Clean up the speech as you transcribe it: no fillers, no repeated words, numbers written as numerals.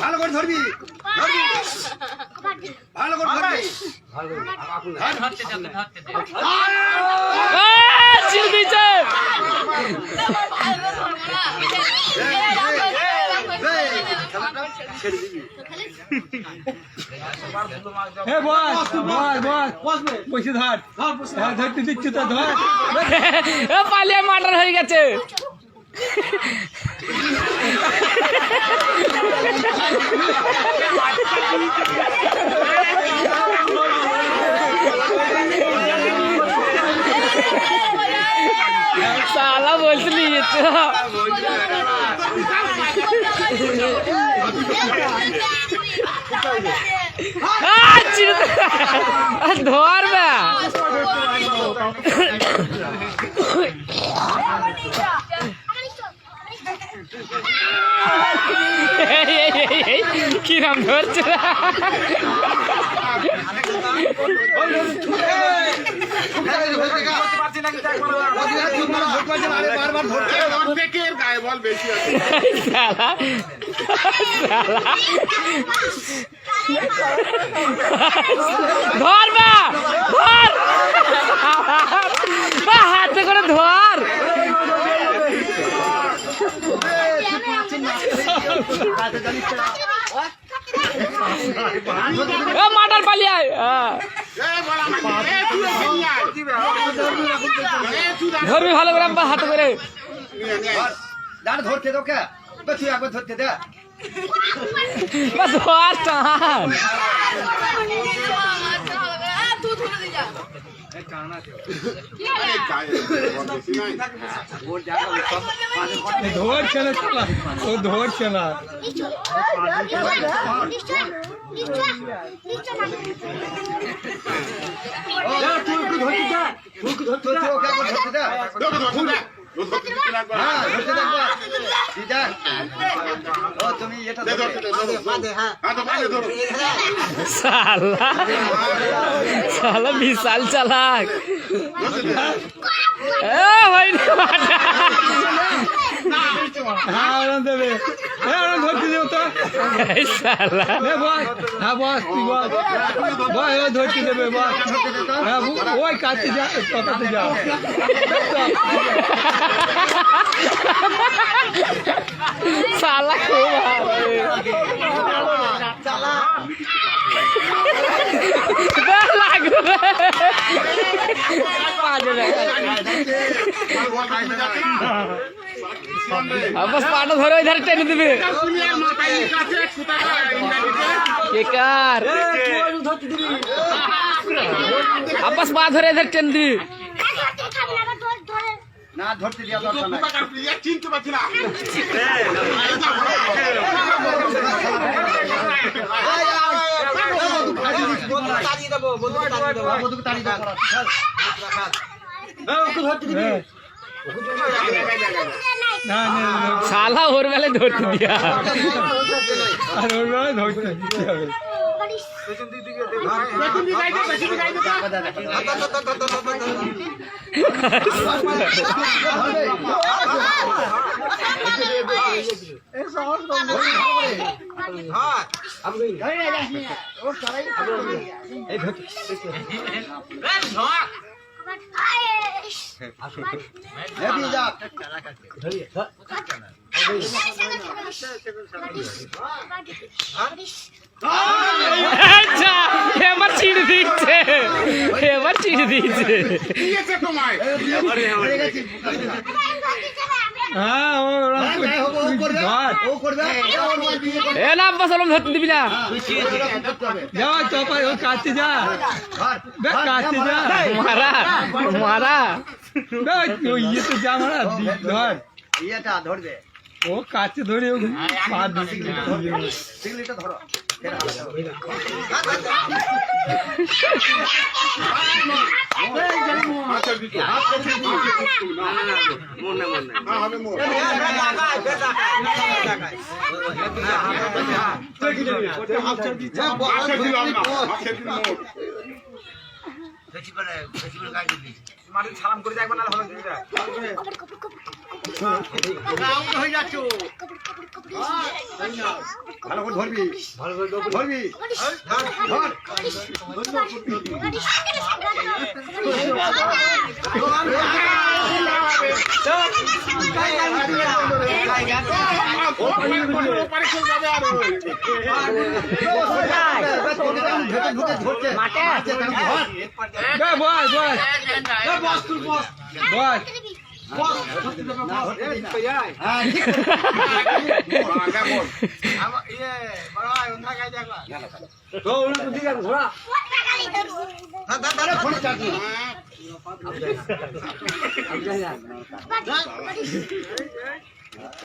ভালো করে ধরবি ভালো করে ধরবি চিল দিচ্ছে পালিয়ে মার্ডার হয়ে গেছে साला बोलती धोर কিরম ধরছে ধর হাতে করে ধর মাটার পালিয়ে ধরবি ভালো করে হাতে করে ধরতে তো কে তুই একবার ধরতে দে ধর টান ধর চলা ও ধর চলা साला विशाल चालाक দেবে ধরতে দেব তো ধরতে দেবে ওই কাছে যা কথাতে যা साला खूब बस पाटा धरो इधर टेन देवे केकार अब बस पा धरो इधर टेन दी না ধরতে দিয়া দরকার নাই চিনতে পারছি না साला और वाले धरते दिया আর ওর বেলায় ধরতে দিতে হবে अच्छा এবার চিড় দিচ্ছে এবার চিড় দিচ্ছে হ্যাঁ এ না আব্বাস আলম ধরতে দিবি না যাও চপাই ও কাছে যা কাছে যা মারা মারা ইয়ে তো যা মারা ধর ইয়েটা ধরবে ও কাছে ধরে পা সিগলিটা ধরো সালাম করে দেখবেন না হয়ে যাচ্ছ ভালো করে ধরবি ধরবি ধর বে বল বল বল হ্যাঁ ঠিক দাদা ফোন চাকরি